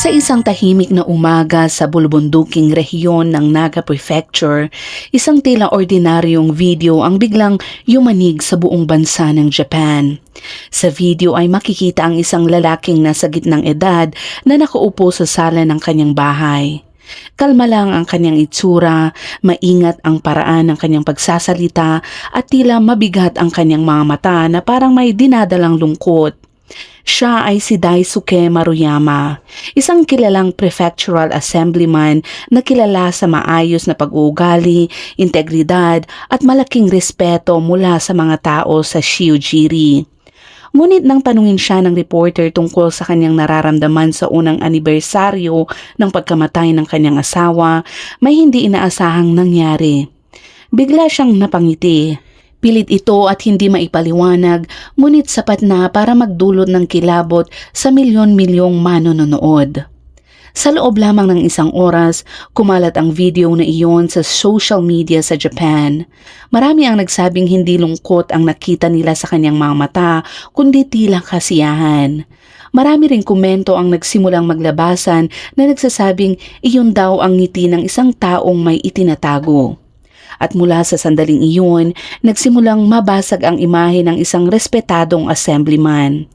Sa isang tahimik na umaga sa bulubunduking rehiyon ng Naga Prefecture, isang tila ordinaryong video ang biglang yumanig sa buong bansa ng Japan. Sa video ay makikita ang isang lalaking nasa gitnang edad na nakaupo sa sala ng kanyang bahay. Kalma lang ang kanyang itsura, maingat ang paraan ng kanyang pagsasalita at tila mabigat ang kanyang mga mata na parang may dinadalang lungkot. Siya ay si Daisuke Maruyama, isang kilalang prefectural assemblyman na kilala sa maayos na pag-uugali, integridad at malaking respeto mula sa mga tao sa Shiojiri. Ngunit nang tanungin siya ng reporter tungkol sa kanyang nararamdaman sa unang anibersaryo ng pagkamatay ng kanyang asawa, may hindi inaasahang nangyari. Bigla siyang napangiti. Pilit ito at hindi maipaliwanag, ngunit sapat na para magdulot ng kilabot sa milyon-milyong manonood. Sa loob lamang ng isang oras, kumalat ang video na iyon sa social media sa Japan. Marami ang nagsabing hindi lungkot ang nakita nila sa kanyang mga mata, kundi tila kasiyahan. Marami ring komento ang nagsimulang maglabasan na nagsasabing iyon daw ang ngiti ng isang taong may itinatago. At mula sa sandaling iyon, nagsimulang mabasag ang imahe ng isang respetadong assemblyman.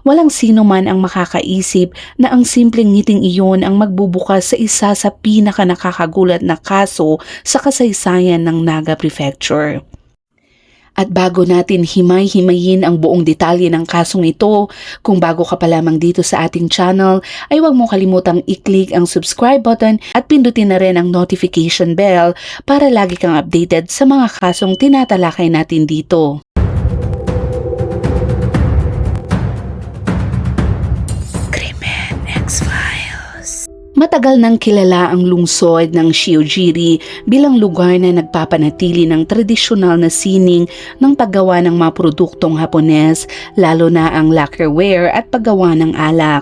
Walang sino man ang makakaisip na ang simpleng ngiting iyon ang magbubukas sa isa sa pinaka-nakakagulat na kaso sa kasaysayan ng Naga Prefecture. At bago natin himay-himayin ang buong detalye ng kasong ito, kung bago ka pa lamang dito sa ating channel, ay huwag mo kalimutang i-click ang subscribe button at pindutin na rin ang notification bell para lagi kang updated sa mga kasong tinatalakay natin dito. Krimen X-Files. Matagal nang kilala ang lungsod ng Shiojiri bilang lugar na nagpapanatili ng tradisyonal na sining ng paggawa ng mga produktong Hapones, lalo na ang lacquerware at paggawa ng alak.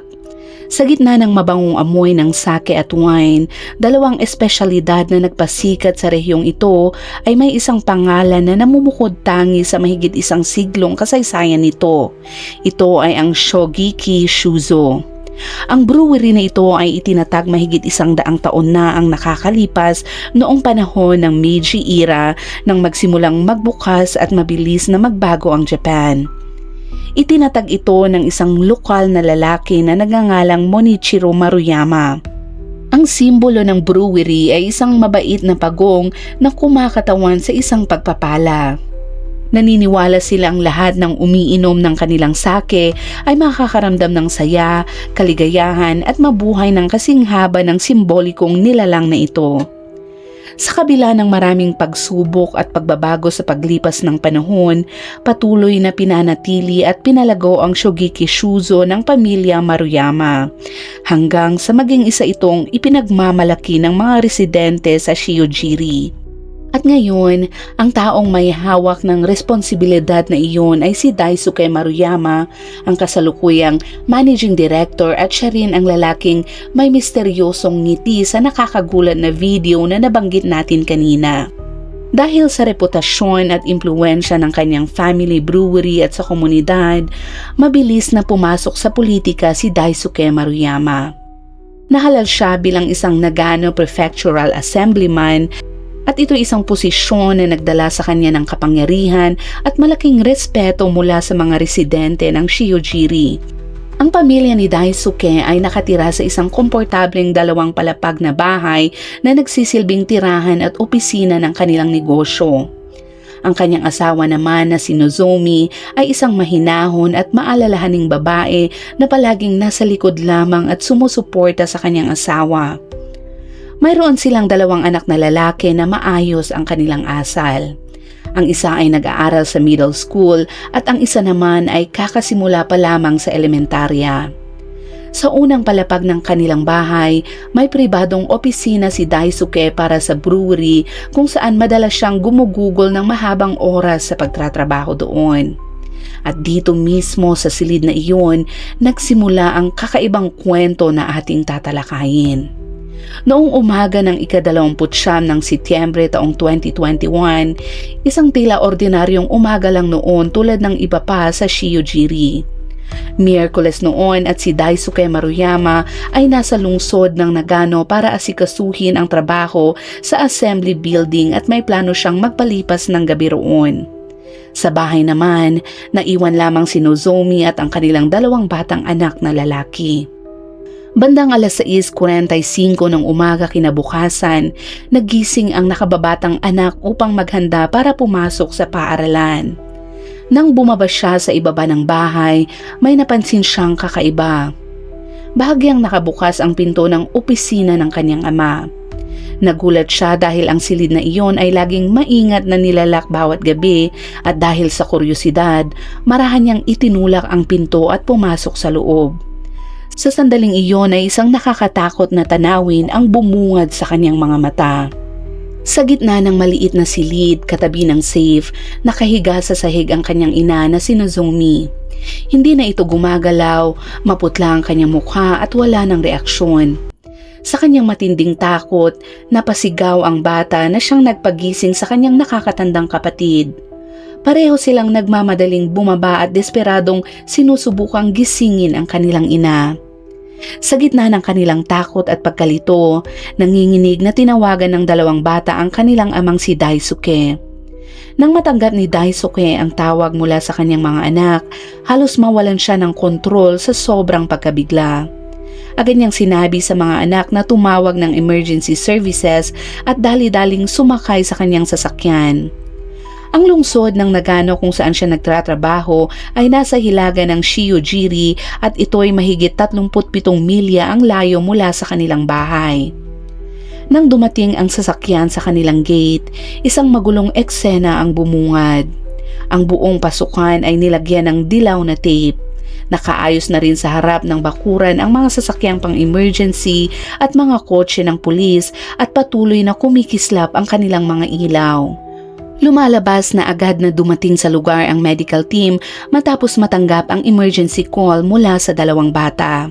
Sa gitna ng mabangong amoy ng sake at wine, dalawang espesyalidad na nagpasikat sa rehiyong ito ay may isang pangalan na namumukod tangi sa mahigit isang siglong kasaysayan nito. Ito ay ang Shogeki Shuzo. Ang brewery na ito ay itinatag mahigit 100 taon na ang nakakalipas noong panahon ng Meiji era nang magsimulang magbukas at mabilis na magbago ang Japan. Itinatag ito ng isang lokal na lalaki na nagngangalang Monichiro Maruyama. Ang simbolo ng brewery ay isang mabait na pagong na kumakatawan sa isang pagpapala. Naniniwala silang lahat ng umiinom ng kanilang sake ay makakaramdam ng saya, kaligayahan at mabuhay ng kasing haba ng simbolikong nilalang na ito. Sa kabila ng maraming pagsubok at pagbabago sa paglipas ng panahon, patuloy na pinanatili at pinalago ang Shogeki Shuzo ng pamilya Maruyama, hanggang sa maging isa itong ipinagmamalaki ng mga residente sa Shiojiri. At ngayon, ang taong may hawak ng responsibilidad na iyon ay si Daisuke Maruyama, ang kasalukuyang managing director at siya rin ang lalaking may misteryosong ngiti sa nakakagulat na video na nabanggit natin kanina. Dahil sa reputasyon at impluwensya ng kanyang family brewery at sa komunidad, mabilis na pumasok sa politika si Daisuke Maruyama. Nahalal siya bilang isang Nagano Prefectural Assemblyman, at ito isang posisyon na nagdala sa kanya ng kapangyarihan at malaking respeto mula sa mga residente ng Shiojiri. Ang pamilya ni Daisuke ay nakatira sa isang komportableng 2 palapag na bahay na nagsisilbing tirahan at opisina ng kanilang negosyo. Ang kanyang asawa naman na si Nozomi ay isang mahinahon at maalalahaning babae na palaging nasa likod lamang at sumusuporta sa kanyang asawa. Mayroon silang 2 anak na lalaki na maayos ang kanilang asal. Ang isa ay nag-aaral sa middle school at ang isa naman ay kakasimula pa lamang sa elementarya. Sa unang palapag ng kanilang bahay, may pribadong opisina si Daisuke para sa brewery kung saan madalas siyang gumugugol ng mahabang oras sa pagtatrabaho doon. At dito mismo sa silid na iyon, nagsimula ang kakaibang kwento na ating tatalakayin. Noong umaga ng ika-29 ng Setyembre taong 2021, isang tila ordinaryong umaga lang noon tulad ng iba pa sa Shiojiri. Miyerkules noon at si Daisuke Maruyama ay nasa lungsod ng Nagano para asikasuhin ang trabaho sa assembly building at may plano siyang magpalipas ng gabi roon. Sa bahay naman, naiwan lamang si Nozomi at ang kanilang 2 batang anak na lalaki. Bandang 6:45 ng umaga kinabukasan, nagising ang nakababatang anak upang maghanda para pumasok sa paaralan. Nang bumaba siya sa ibaba ng bahay, may napansin siyang kakaiba. Bahagyang nakabukas ang pinto ng opisina ng kanyang ama. Nagulat siya dahil ang silid na iyon ay laging maingat na nilalak bawat gabi at dahil sa kuryosidad, marahan niyang itinulak ang pinto at pumasok sa loob. Sa sandaling iyon ay isang nakakatakot na tanawin ang bumungad sa kanyang mga mata. Sa gitna ng maliit na silid katabi ng safe, nakahiga sa sahig ang kanyang ina na si Nozomi. Hindi na ito gumagalaw, maputla ang kanyang mukha at wala ng reaksyon. Sa kanyang matinding takot, napasigaw ang bata na siyang nagpagising sa kanyang nakakatandang kapatid. Pareho silang nagmamadaling bumaba at desperadong sinusubukang gisingin ang kanilang ina. Sa gitna ng kanilang takot at pagkalito, nanginginig na tinawagan ng 2 bata ang kanilang amang si Daisuke. Nang matanggap ni Daisuke ang tawag mula sa kanyang mga anak, halos mawalan siya ng kontrol sa sobrang pagkabigla. Agad niyang sinabi sa mga anak na tumawag ng emergency services at dali-daling sumakay sa kanyang sasakyan. Ang lungsod ng Nagano kung saan siya nagtatrabaho ay nasa hilaga ng Shiojiri at ito'y mahigit 37 milya ang layo mula sa kanilang bahay. Nang dumating ang sasakyan sa kanilang gate, isang magulong eksena ang bumungad. Ang buong pasukan ay nilagyan ng dilaw na tape. Nakaayos na rin sa harap ng bakuran ang mga sasakyang pang-emergency at mga kotse ng pulis at patuloy na kumikislap ang kanilang mga ilaw. Lumalabas na agad na dumating sa lugar ang medical team matapos matanggap ang emergency call mula sa 2 bata.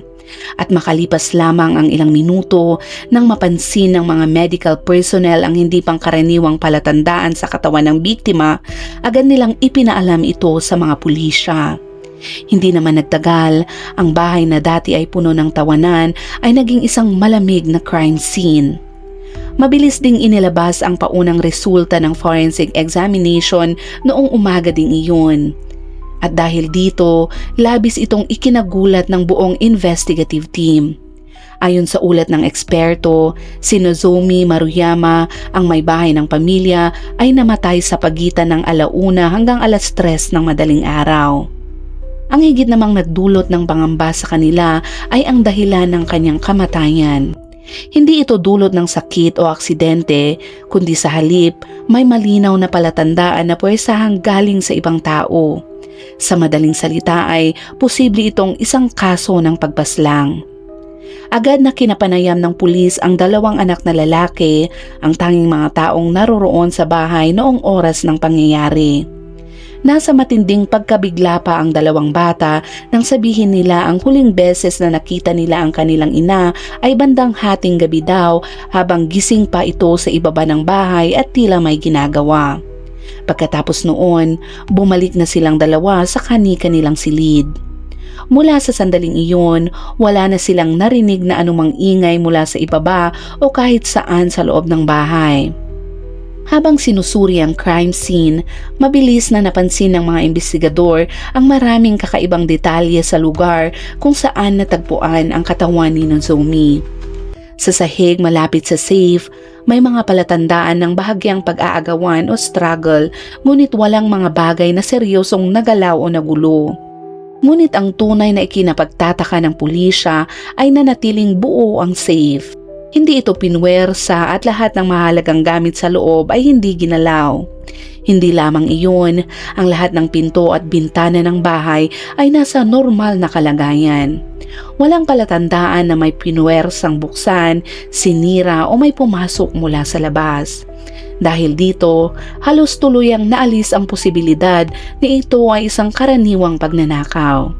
At makalipas lamang ang ilang minuto nang mapansin ng mga medical personnel ang hindi pangkaraniwang palatandaan sa katawan ng biktima, agad nilang ipinaalam ito sa mga pulisya. Hindi naman nagtagal, ang bahay na dati ay puno ng tawanan ay naging isang malamig na crime scene. Mabilis ding inilabas ang paunang resulta ng forensic examination noong umaga ding iyon. At dahil dito, labis itong ikinagulat ng buong investigative team. Ayon sa ulat ng eksperto, si Nozomi Maruyama, ang may bahay ng pamilya, ay namatay sa pagitan ng 1:00 hanggang 3:00 ng madaling araw. Ang higit namang nagdulot ng pangamba sa kanila ay ang dahilan ng kanyang kamatayan. Hindi ito dulot ng sakit o aksidente, kundi sa halip may malinaw na palatandaan na puwersahang galing sa ibang tao. Sa madaling salita ay posible itong isang kaso ng pagpaslang. Agad na kinapanayam ng pulis ang 2 anak na lalaki, ang tanging mga taong naroroon sa bahay noong oras ng pangyayari. Nasa matinding pagkabigla pa ang 2 bata nang sabihin nila ang huling beses na nakita nila ang kanilang ina ay bandang hating gabi daw habang gising pa ito sa ibaba ng bahay at tila may ginagawa. Pagkatapos noon, bumalik na silang 2 sa kani-kanilang silid. Mula sa sandaling iyon, wala na silang narinig na anumang ingay mula sa ibaba o kahit saan sa loob ng bahay. Habang sinusuri ang crime scene, mabilis na napansin ng mga investigador ang maraming kakaibang detalye sa lugar kung saan natagpuan ang katawan ni Nozomi. Sa sahig malapit sa safe, may mga palatandaan ng bahagyang pag-aagawan o struggle, ngunit walang mga bagay na seryosong nagalaw o nagulo. Ngunit ang tunay na ikinapagtataka ng pulisya ay nanatiling buo ang safe. Hindi ito pinwersa at lahat ng mahalagang gamit sa loob ay hindi ginalaw. Hindi lamang iyon, ang lahat ng pinto at bintana ng bahay ay nasa normal na kalagayan. Walang palatandaan na may pinwersang buksan, sinira o may pumasok mula sa labas. Dahil dito, halos tuluyang naalis ang posibilidad na ito ay isang karaniwang pagnanakaw.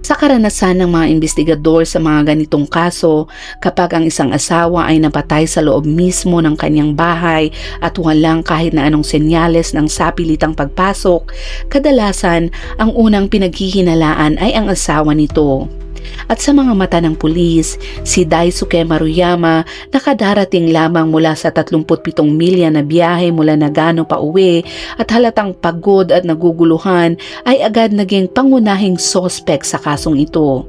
Sa karanasan ng mga investigador sa mga ganitong kaso, kapag ang isang asawa ay napatay sa loob mismo ng kanyang bahay at walang kahit na anong senyales ng sapilitang pagpasok, kadalasan ang unang pinaghihinalaan ay ang asawa nito. At sa mga mata ng pulis, si Daisuke Maruyama nakadarating lamang mula sa 37 milya na biyahe mula Nagano pa uwi at halatang pagod at naguguluhan ay agad naging pangunahing sospek sa kasong ito.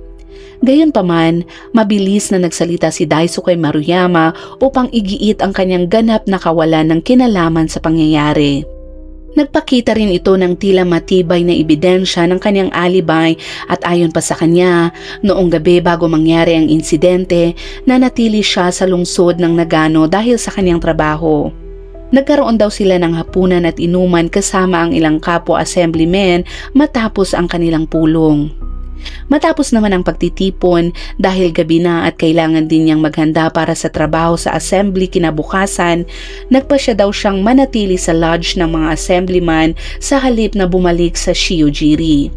Gayunpaman, mabilis na nagsalita si Daisuke Maruyama upang igiit ang kanyang ganap na kawalan ng kinalaman sa pangyayari. Nagpakita rin ito ng tila matibay na ebidensya ng kanyang alibay at ayon pa sa kanya, noong gabi bago mangyari ang insidente, nanatili siya sa lungsod ng Nagano dahil sa kanyang trabaho. Nagkaroon daw sila ng hapunan at inuman kasama ang ilang kapwa assemblymen matapos ang kanilang pulong. Matapos naman ang pagtitipon dahil gabi na at kailangan din niyang maghanda para sa trabaho sa assembly kinabukasan, nagpasya daw siyang manatili sa lodge ng mga assemblyman sa halip na bumalik sa Shiojiri.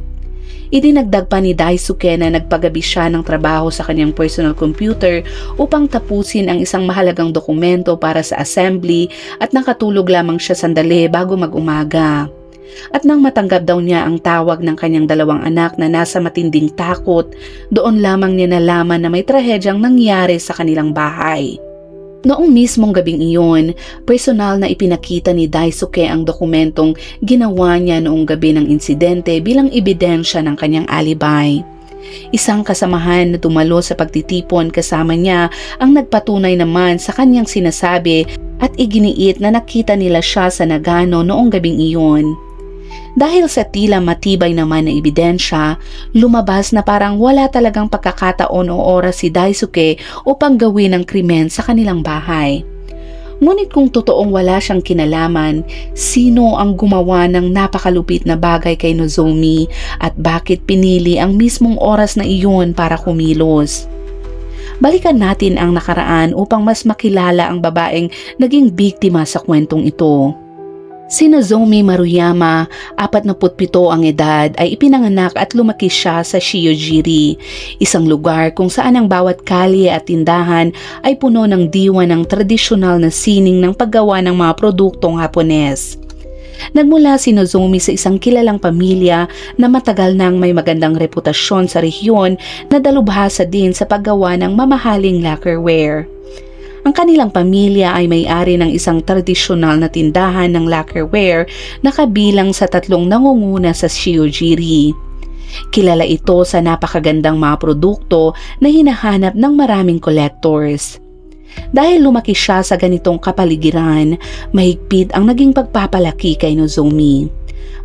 Idinagdag pa ni Daisuke na nagpagabi siya ng trabaho sa kanyang personal computer upang tapusin ang isang mahalagang dokumento para sa assembly at nakatulog lamang siya sandali bago mag-umaga. At nang matanggap daw niya ang tawag ng kanyang dalawang anak na nasa matinding takot, doon lamang niya nalaman na may trahedyang nangyari sa kanilang bahay. Noong mismong gabing iyon, personal na ipinakita ni Daisuke ang dokumentong ginawa niya noong gabi ng insidente bilang ebidensya ng kanyang alibay. Isang kasamahan na tumalo sa pagtitipon kasama niya ang nagpatunay naman sa kanyang sinasabi at iginiit na nakita nila siya sa Nagano noong gabing iyon. Dahil sa tila matibay naman na ebidensya, lumabas na parang wala talagang pagkakataon o oras si Daisuke upang gawin ang krimen sa kanilang bahay. Ngunit kung totoong wala siyang kinalaman, sino ang gumawa ng napakalupit na bagay kay Nozomi at bakit pinili ang mismong oras na iyon para kumilos? Balikan natin ang nakaraan upang mas makilala ang babaeng naging biktima sa kwentong ito. Si Nozomi Maruyama, 47 ang edad, ay ipinanganak at lumaki siya sa Shiojiri, isang lugar kung saan ang bawat kalye at tindahan ay puno ng diwa ng tradisyonal na sining ng paggawa ng mga produktong Hapones. Nagmula si Nozomi sa isang kilalang pamilya na matagal nang may magandang reputasyon sa rehiyon na dalubhasa din sa paggawa ng mamahaling lacquerware. Ang kanilang pamilya ay may-ari ng isang tradisyonal na tindahan ng lacquerware na kabilang sa 3 nangunguna sa Shiojiri. Kilala ito sa napakagandang mga produkto na hinahanap ng maraming collectors. Dahil lumaki siya sa ganitong kapaligiran, mahigpit ang naging pagpapalaki kay Nozomi.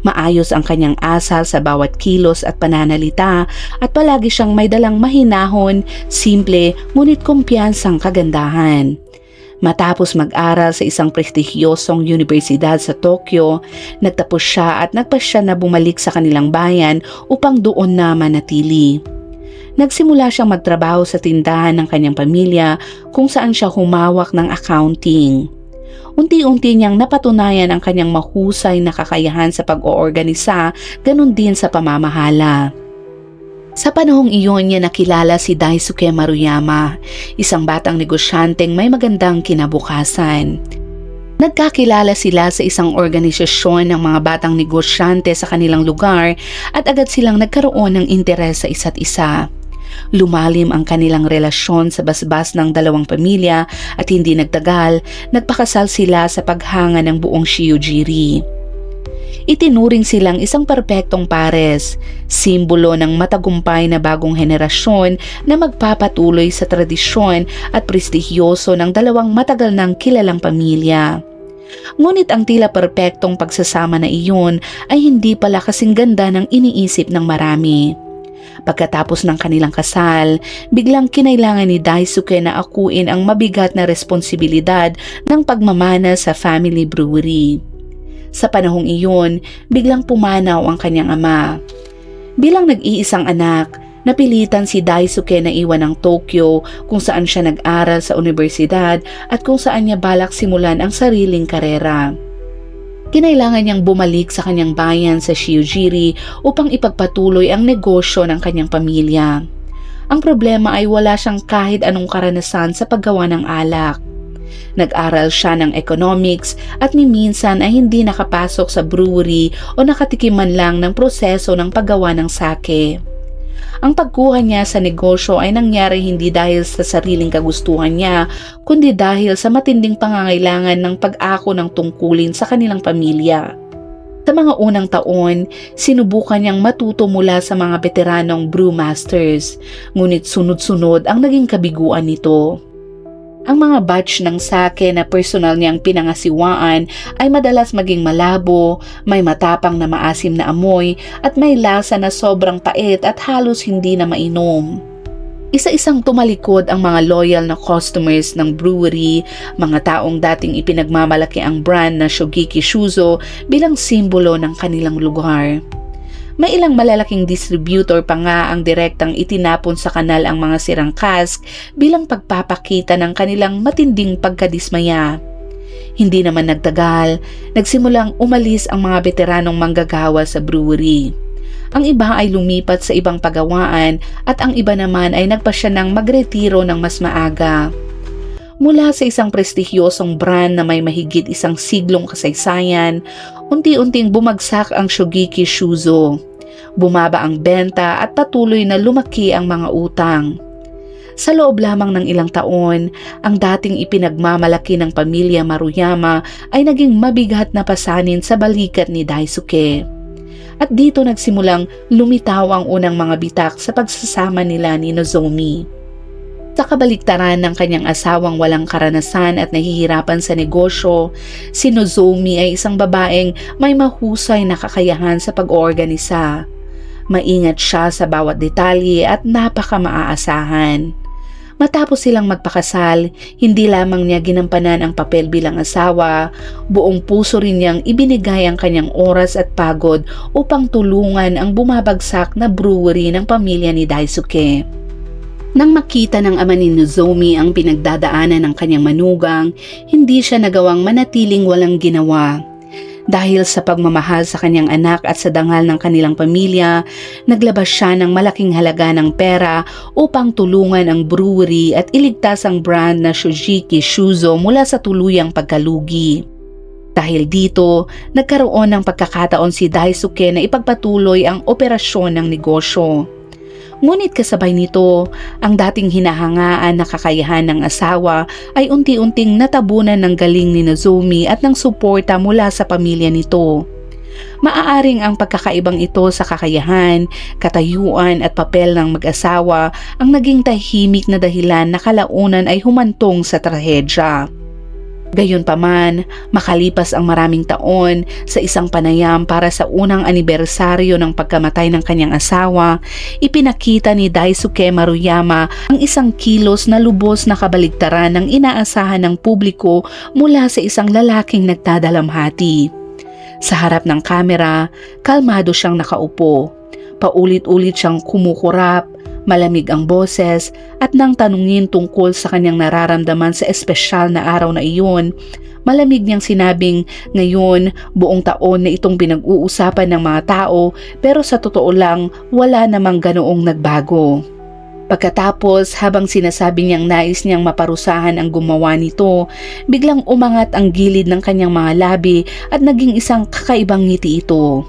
Maayos ang kanyang asal sa bawat kilos at pananalita at palagi siyang may dalang mahinahon, simple ngunit kumpiyansang kagandahan. Matapos mag-aral sa isang prestigyosong universidad sa Tokyo, nagtapos siya at nagpasya na bumalik sa kanilang bayan upang doon na manatili. Nagsimula siyang magtrabaho sa tindahan ng kanyang pamilya kung saan siya humawak ng accounting. Unti-unti niyang napatunayan ang kanyang mahusay na kakayahan sa pag-oorganisa, ganun din sa pamamahala. Sa panahong iyon niya nakilala si Daisuke Maruyama, isang batang negosyanteng may magandang kinabukasan. Nagkakilala sila sa isang organisasyon ng mga batang negosyante sa kanilang lugar at agad silang nagkaroon ng interes sa isa't isa. Lumalim ang kanilang relasyon sa basbas ng dalawang pamilya at hindi nagtagal, nagpakasal sila sa paghanga ng buong Shiojiri. Itinuring silang isang perpektong pares, simbolo ng matagumpay na bagong henerasyon na magpapatuloy sa tradisyon at prestigyoso ng dalawang matagal nang kilalang pamilya. Ngunit ang tila perpektong pagsasama na iyon ay hindi pala kasing ganda ng iniisip ng marami. Pagkatapos ng kanilang kasal, biglang kinailangan ni Daisuke na akuin ang mabigat na responsibilidad ng pagmamana sa family brewery. Sa panahong iyon, biglang pumanaw ang kanyang ama. Bilang nag-iisang anak, napilitan si Daisuke na iwan ang Tokyo kung saan siya nag-aral sa universidad at kung saan niya balak simulan ang sariling karera. Kinailangan niyang bumalik sa kanyang bayan sa Shiojiri upang ipagpatuloy ang negosyo ng kanyang pamilya. Ang problema ay wala siyang kahit anong karanasan sa paggawa ng alak. Nag-aral siya ng economics at ni minsan ay hindi nakapasok sa brewery o nakatikim man lang ng proseso ng paggawa ng sake. Ang pagkuha niya sa negosyo ay nangyari hindi dahil sa sariling kagustuhan niya, kundi dahil sa matinding pangangailangan ng pag-ako ng tungkulin sa kanilang pamilya. Sa mga unang taon, sinubukan niyang matuto mula sa mga veteranong brewmasters, ngunit sunod-sunod ang naging kabiguan nito. Ang mga batch ng sake na personal niyang pinangasiwaan ay madalas maging malabo, may matapang na maasim na amoy at may lasa na sobrang pait at halos hindi na mainom. Isa-isang tumalikod ang mga loyal na customers ng brewery, mga taong dating ipinagmamalaki ang brand na Shogeki Shuzo bilang simbolo ng kanilang lugar. May ilang malalaking distributor pa nga ang direktang itinapon sa kanal ang mga sirang cask bilang pagpapakita ng kanilang matinding pagkadismaya. Hindi naman nagtagal, nagsimulang umalis ang mga veteranong manggagawa sa brewery. Ang iba ay lumipat sa ibang pagawaan at ang iba naman ay nagpasya ng magretiro ng mas maaga. Mula sa isang prestigyosong brand na may mahigit isang siglong kasaysayan, unti-unting bumagsak ang Shogeki Shuzo. Bumaba ang benta at patuloy na lumaki ang mga utang. Sa loob lamang ng ilang taon, ang dating ipinagmamalaki ng pamilya Maruyama ay naging mabigat na pasanin sa balikat ni Daisuke. At dito nagsimulang lumitaw ang unang mga bitak sa pagsasama nila ni Nozomi. Sa kabaliktaran ng kanyang asawang walang karanasan at nahihirapan sa negosyo, si Nozomi ay isang babaeng may mahusay na kakayahan sa pag-oorganisa. Maingat siya sa bawat detalye at napaka-maaasahan. Matapos silang magpakasal, hindi lamang niya ginampanan ang papel bilang asawa, buong puso rin niyang ibinigay ang kanyang oras at pagod upang tulungan ang bumabagsak na brewery ng pamilya ni Daisuke. Nang makita ng ama ni Nozomi ang pinagdadaanan ng kanyang manugang, hindi siya nagawang manatiling walang ginawa. Dahil sa pagmamahal sa kanyang anak at sa dangal ng kanilang pamilya, naglabas siya ng malaking halaga ng pera upang tulungan ang brewery at iligtas ang brand na Shogeki Shuzo mula sa tuluyang pagkalugi. Dahil dito, nagkaroon ng pagkakataon si Daisuke na ipagpatuloy ang operasyon ng negosyo. Ngunit kasabay nito, ang dating hinahangaan na kakayahan ng asawa ay unti-unting natabunan ng galing ni Nozomi at ng suporta mula sa pamilya nito. Maaaring ang pagkakaibang ito sa kakayahan, katayuan at papel ng mag-asawa ang naging tahimik na dahilan na kalaunan ay humantong sa trahedya. Gayunpaman, makalipas ang maraming taon, sa isang panayam para sa unang anibersaryo ng pagkamatay ng kanyang asawa, ipinakita ni Daisuke Maruyama ang isang kilos na lubos na kabaligtaran ng inaasahan ng publiko mula sa isang lalaking nagdadalamhati. Sa harap ng kamera, kalmado siyang nakaupo. Paulit-ulit siyang kumukurap, malamig ang boses at nang tanungin tungkol sa kanyang nararamdaman sa espesyal na araw na iyon, malamig niyang sinabing ngayon buong taon na itong pinag-uusapan ng mga tao pero sa totoo lang wala namang ganoong nagbago. Pagkatapos habang sinasabi niyang nais niyang maparusahan ang gumawa nito, biglang umangat ang gilid ng kanyang mga labi at naging isang kakaibang ngiti ito.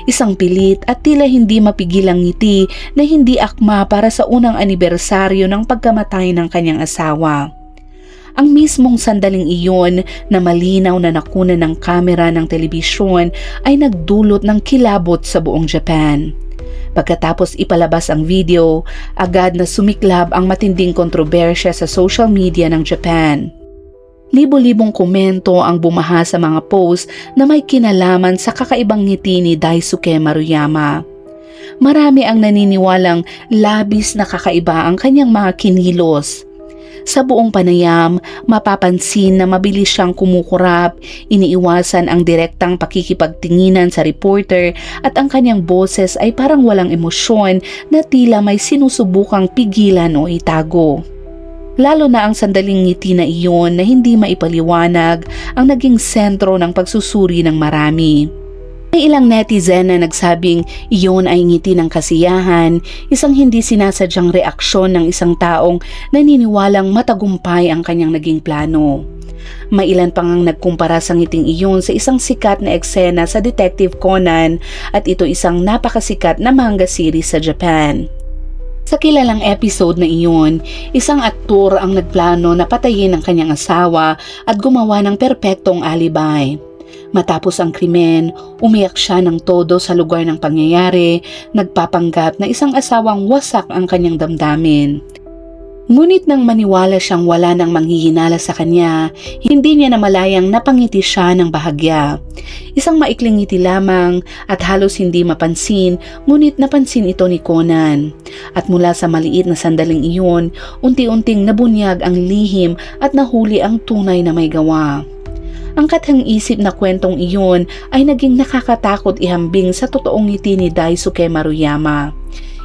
Isang pilit at tila hindi mapigilang ngiti na hindi akma para sa unang anibersaryo ng pagkamatay ng kanyang asawa. Ang mismong sandaling iyon na malinaw na nakuna ng kamera ng telebisyon ay nagdulot ng kilabot sa buong Japan. Pagkatapos ipalabas ang video, agad na sumiklab ang matinding kontrobersya sa social media ng Japan. Libo-libong komento ang bumaha sa mga post na may kinalaman sa kakaibang ngiti ni Daisuke Maruyama. Marami ang naniniwalang labis na kakaiba ang kanyang mga kinilos. Sa buong panayam, mapapansin na mabilis siyang kumukurap, iniiwasan ang direktang pakikipagtinginan sa reporter at ang kanyang boses ay parang walang emosyon na tila may sinusubukang pigilan o itago. Lalo na ang sandaling ngiti na iyon na hindi maipaliwanag ang naging sentro ng pagsusuri ng marami. May ilang netizen na nagsabing iyon ay ngiti ng kasiyahan, isang hindi sinasadyang reaksyon ng isang taong naniniwalang matagumpay ang kanyang naging plano. May ilan pang ang nagkumpara sa ngiting iyon sa isang sikat na eksena sa Detective Conan at ito isang napakasikat na manga series sa Japan. Sa kilalang episode na iyon, isang aktor ang nagplano na patayin ang kanyang asawa at gumawa ng perpektong alibay. Matapos ang krimen, umiyak siya ng todo sa lugar ng pangyayari, nagpapanggap na isang asawang wasak ang kanyang damdamin. Ngunit nang maniwala siyang wala nang manghihinala sa kanya, hindi niya namalayang napangiti siya ng bahagya. Isang maikling ngiti lamang at halos hindi mapansin, ngunit napansin ito ni Conan. At mula sa maliit na sandaling iyon, unti-unting nabunyag ang lihim at nahuli ang tunay na may gawa. Ang kathang-isip na kwentong iyon ay naging nakakatakot ihambing sa totoong ngiti ni Daisuke Maruyama.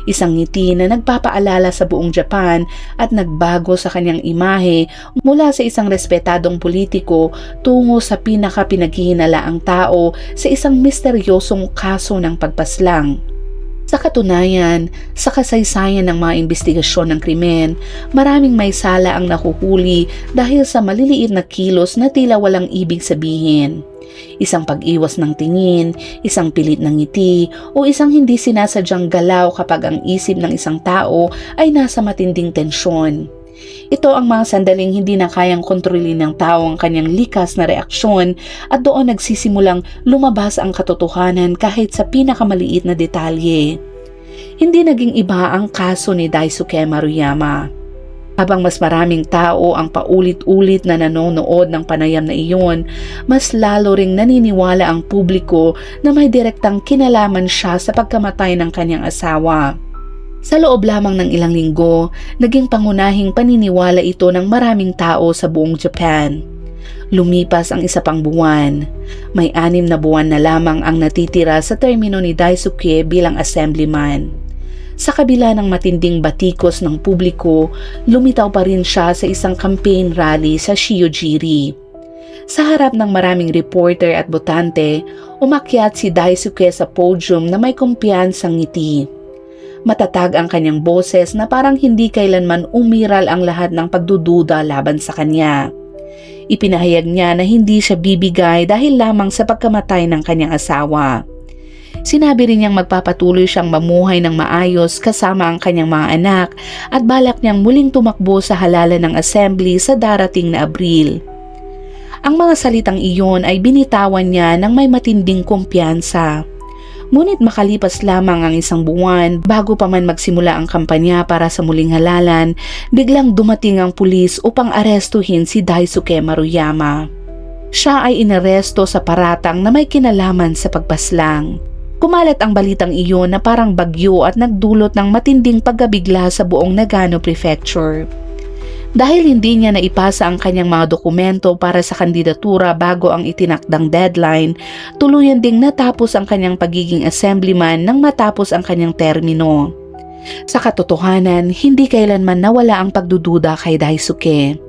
Isang ngiti na nagpapaalala sa buong Japan at nagbago sa kanyang imahe mula sa isang respetadong politiko tungo sa pinaka-pinaghihinalaang tao sa isang misteryosong kaso ng pagpaslang. Sa katunayan, sa kasaysayan ng mga investigasyon ng krimen, maraming may sala ang nahuhuli dahil sa maliliit na kilos na tila walang ibig sabihin. Isang pag-iwas ng tingin, isang pilit ng ngiti, o isang hindi sinasadyang galaw kapag ang isip ng isang tao ay nasa matinding tensyon. Ito ang mga sandaling hindi na kayang kontrolin ng tao ang kanyang likas na reaksyon at doon nagsisimulang lumabas ang katotohanan kahit sa pinakamaliit na detalye. Hindi naging iba ang kaso ni Daisuke Maruyama. Habang mas maraming tao ang paulit-ulit na nanonood ng panayam na iyon, mas lalo ring naniniwala ang publiko na may direktang kinalaman siya sa pagkamatay ng kanyang asawa. Sa loob lamang ng ilang linggo, naging pangunahing paniniwala ito ng maraming tao sa buong Japan. Lumipas ang isa pang buwan. May 6 na buwan na lamang ang natitira sa termino ni Daisuke bilang assemblyman. Sa kabila ng matinding batikos ng publiko, lumitaw pa rin siya sa isang campaign rally sa Shiojiri. Sa harap ng maraming reporter at botante, umakyat si Daisuke sa podium na may kumpiyansang ngiti. Matatag ang kanyang boses na parang hindi kailanman umiral ang lahat ng pagdududa laban sa kanya. Ipinahayag niya na hindi siya bibigay dahil lamang sa pagkamatay ng kanyang asawa. Sinabi rin niyang magpapatuloy siyang mamuhay ng maayos kasama ang kanyang mga anak at balak niyang muling tumakbo sa halalan ng assembly sa darating na Abril. Ang mga salitang iyon ay binitawan niya ng may matinding kumpiyansa. Ngunit makalipas lamang ang 1 buwan bago pa man magsimula ang kampanya para sa muling halalan, biglang dumating ang pulis upang arestuhin si Daisuke Maruyama. Siya ay inaresto sa paratang na may kinalaman sa pagpaslang. Kumalat ang balitang iyon na parang bagyo at nagdulot ng matinding pagkabigla sa buong Nagano Prefecture. Dahil hindi niya naipasa ang kanyang mga dokumento para sa kandidatura bago ang itinakdang deadline, tuluyan ding natapos ang kanyang pagiging assemblyman nang matapos ang kanyang termino. Sa katotohanan, hindi kailanman nawala ang pagdududa kay Daisuke.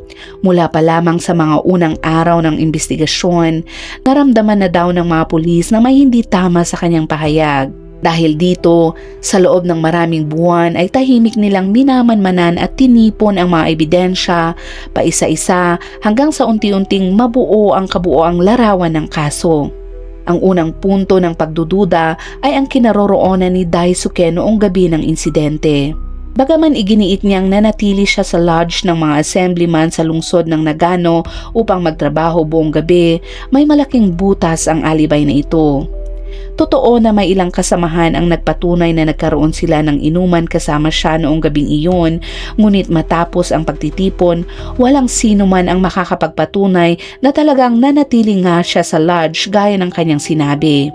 Mula pa lamang sa mga unang araw ng investigasyon, naramdaman na daw ng mga pulis na may hindi tama sa kanyang pahayag. Dahil dito, sa loob ng maraming buwan ay tahimik nilang minamanmanan at tinipon ang mga ebidensya, paisa-isa hanggang sa unti-unting mabuo ang kabuoang larawan ng kaso. Ang unang punto ng pagdududa ay ang kinaroroonan ni Daisuke noong gabi ng insidente. Bagaman iginiit niyang nanatili siya sa lodge ng mga assemblyman sa lungsod ng Nagano upang magtrabaho buong gabi, may malaking butas ang alibay na ito. Totoo na may ilang kasamahan ang nagpatunay na nagkaroon sila ng inuman kasama siya noong gabing iyon, ngunit matapos ang pagtitipon, walang sino man ang makakapagpatunay na talagang nanatili nga siya sa lodge gaya ng kanyang sinabi.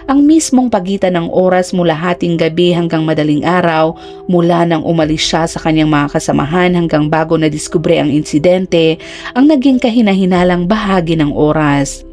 Ang mismong pagitan ng oras mula hating gabi hanggang madaling araw, mula nang umalis siya sa kanyang mga kasamahan hanggang bago na diskubre ang insidente, ang naging kahinahinalang bahagi ng oras.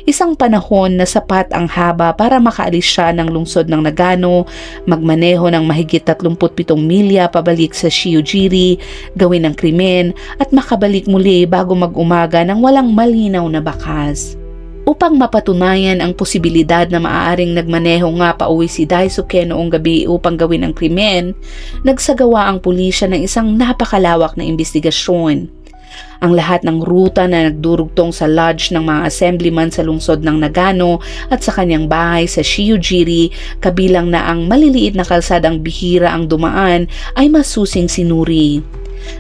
Isang panahon na sapat ang haba para makaalis siya ng lungsod ng Nagano, magmaneho ng mahigit 37 milya pabalik sa Shiojiri, gawin ang krimen at makabalik muli bago mag-umaga ng walang malinaw na bakas. Upang mapatunayan ang posibilidad na maaaring nagmaneho nga pauwi si Daisuke noong gabi upang gawin ang krimen, nagsagawa ang pulisya ng isang napakalawak na investigasyon. Ang lahat ng ruta na nagdurugtong sa lodge ng mga assemblyman sa lungsod ng Nagano at sa kanyang bahay sa Shiojiri, kabilang na ang maliliit na kalsadang bihira ang dumaan, ay masusing sinuri.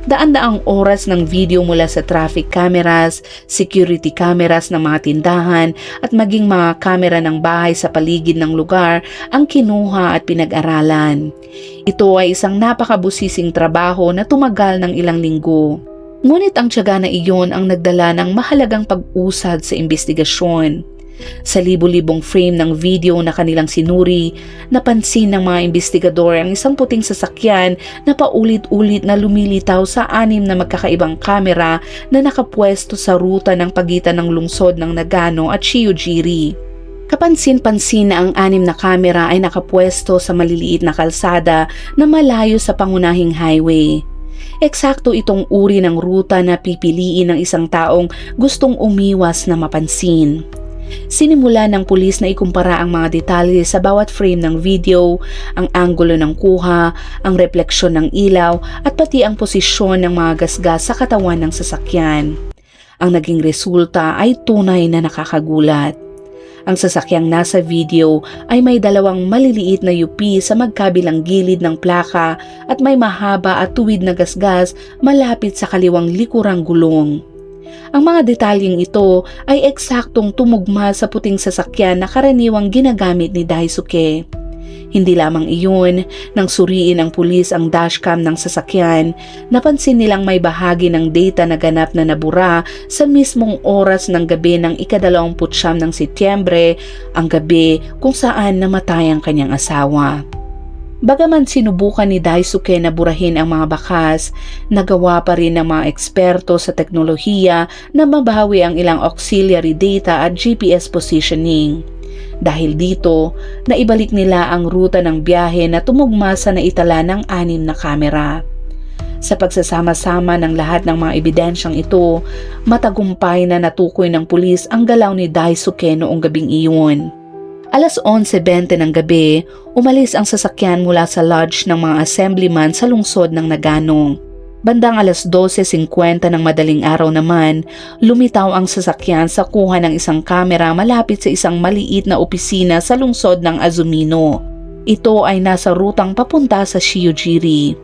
Daan-daang oras ng video mula sa traffic cameras, security cameras ng mga tindahan at maging mga kamera ng bahay sa paligid ng lugar ang kinuha at pinag-aralan. Ito ay isang napakabusising trabaho na tumagal ng ilang linggo. Ngunit ang tiyaga na iyon ang nagdala ng mahalagang pag-usad sa investigasyon. Sa libo-libong frame ng video na kanilang sinuri, napansin ng mga investigador ang isang puting sasakyan na paulit-ulit na lumilitaw sa 6 na magkakaibang kamera na nakapwesto sa ruta ng pagitan ng lungsod ng Nagano at Shiojiri. Kapansin-pansin na ang 6 na kamera ay nakapwesto sa maliliit na kalsada na malayo sa pangunahing highway. Eksakto itong uri ng ruta na pipiliin ng isang taong gustong umiwas na mapansin. Sinimula ng pulis na ikumpara ang mga detalye sa bawat frame ng video, ang anggulo ng kuha, ang refleksyon ng ilaw at pati ang posisyon ng mga gasgas sa katawan ng sasakyan. Ang naging resulta ay tunay na nakakagulat. Ang sasakyang nasa video ay may 2 maliliit na yupi sa magkabilang gilid ng plaka at may mahaba at tuwid na gasgas malapit sa kaliwang likurang gulong. Ang mga detalyeng ito ay eksaktong tumugma sa puting sasakyan na karaniwang ginagamit ni Daisuke. Hindi lamang iyon, nang suriin ng pulis ang dashcam ng sasakyan, napansin nilang may bahagi ng data na ganap na nabura sa mismong oras ng gabi ng ika-29 ng Setyembre, ang gabi kung saan namatay ang kanyang asawa. Bagaman sinubukan ni Daisuke na burahin ang mga bakas, nagawa pa rin ng mga eksperto sa teknolohiya na mabawi ang ilang auxiliary data at GPS positioning. Dahil dito, naibalik nila ang ruta ng biyahe na tumugma sa naitala ng 6 na kamera. Sa pagsasama-sama ng lahat ng mga ebidensyang ito, matagumpay na natukoy ng pulis ang galaw ni Daisuke noong gabing iyon. Alas 11:20 ng gabi, umalis ang sasakyan mula sa lodge ng mga assemblyman sa lungsod ng Nagano. Bandang alas 12:50 ng madaling araw naman, lumitaw ang sasakyan sa kuha ng isang kamera malapit sa isang maliit na opisina sa lungsod ng Azumino. Ito ay nasa rutang papunta sa Shiojiri.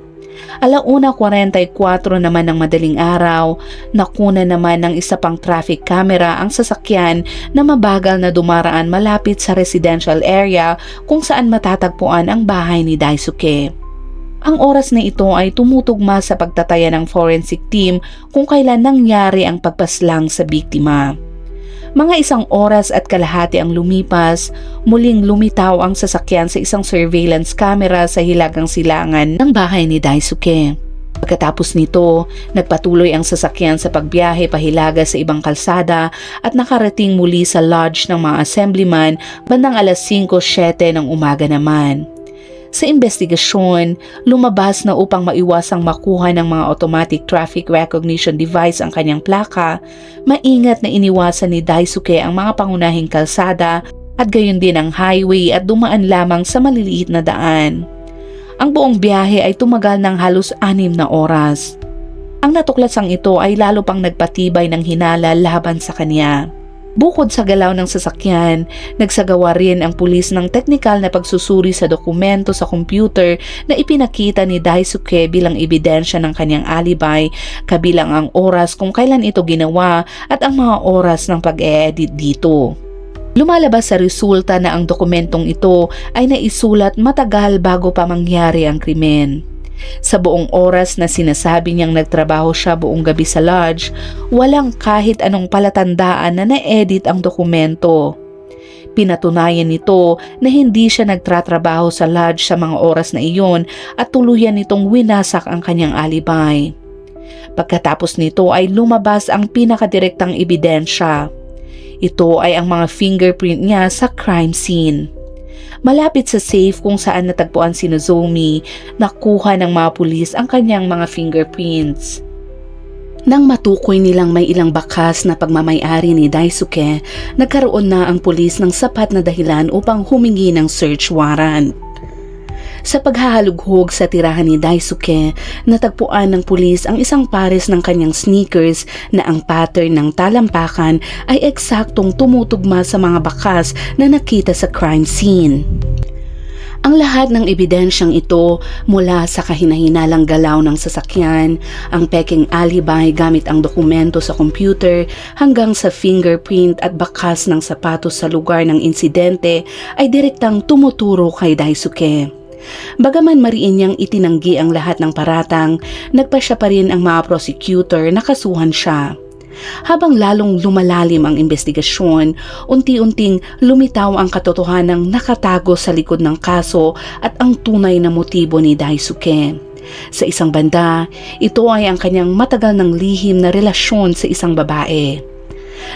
1:44 naman ng madaling araw, nakuna naman ng isa pang traffic camera ang sasakyan na mabagal na dumaraan malapit sa residential area kung saan matatagpuan ang bahay ni Daisuke. Ang oras na ito ay tumutugma sa pagtataya ng forensic team kung kailan nangyari ang pagpaslang sa biktima. Mga 1 oras at kalahati ang lumipas, muling lumitaw ang sasakyan sa isang surveillance camera sa hilagang silangan ng bahay ni Daisuke. Pagkatapos nito, nagpatuloy ang sasakyan sa pagbiyahe pahilaga sa ibang kalsada at nakarating muli sa lodge ng mga assemblyman bandang alas 5:07 ng umaga naman. Sa investigasyon, lumabas na upang maiwasang makuha ng mga automatic traffic recognition device ang kanyang plaka, maingat na iniwasan ni Daisuke ang mga pangunahing kalsada at gayon din ang highway at dumaan lamang sa maliliit na daan. Ang buong biyahe ay tumagal ng halos 6 na oras. Ang natuklasang ito ay lalo pang nagpatibay ng hinala laban sa kanya. Bukod sa galaw ng sasakyan, nagsagawa rin ang pulis ng teknikal na pagsusuri sa dokumento sa computer na ipinakita ni Daisuke bilang ebidensya ng kanyang alibay, kabilang ang oras kung kailan ito ginawa at ang mga oras ng pag-e-edit dito. Lumalabas sa resulta na ang dokumentong ito ay naisulat matagal bago pa mangyari ang krimen. Sa buong oras na sinasabi niyang nagtrabaho siya buong gabi sa lodge, walang kahit anong palatandaan na na-edit ang dokumento. Pinatunayan nito na hindi siya nagtratrabaho sa lodge sa mga oras na iyon at tuluyan nitong winasak ang kanyang alibay. Pagkatapos nito ay lumabas ang pinakadirektang ebidensya. Ito ay ang mga fingerprint niya sa crime scene. Malapit sa safe kung saan natagpuan si Nozomi, nakuha ng mga pulis ang kanyang mga fingerprints. Nang matukoy nilang may ilang bakas na pagmamay-ari ni Daisuke, nagkaroon na ang pulis ng sapat na dahilan upang humingi ng search warrant. Sa paghahalughog sa tirahan ni Daisuke, natagpuan ng pulis ang isang pares ng kanyang sneakers na ang pattern ng talampakan ay eksaktong tumutugma sa mga bakas na nakita sa crime scene. Ang lahat ng ebidensyang ito mula sa kahinahinalang galaw ng sasakyan, ang peking alibi gamit ang dokumento sa computer hanggang sa fingerprint at bakas ng sapatos sa lugar ng insidente ay direktang tumuturo kay Daisuke. Bagaman mariin niyang itinanggi ang lahat ng paratang, nagpasya pa rin ang mga prosecutor na kasuhan siya. Habang lalong lumalalim ang investigasyon, unti-unting lumitaw ang katotohanang nakatago sa likod ng kaso at ang tunay na motibo ni Daisuke. Sa isang banda, ito ay ang kanyang matagal ng lihim na relasyon sa isang babae.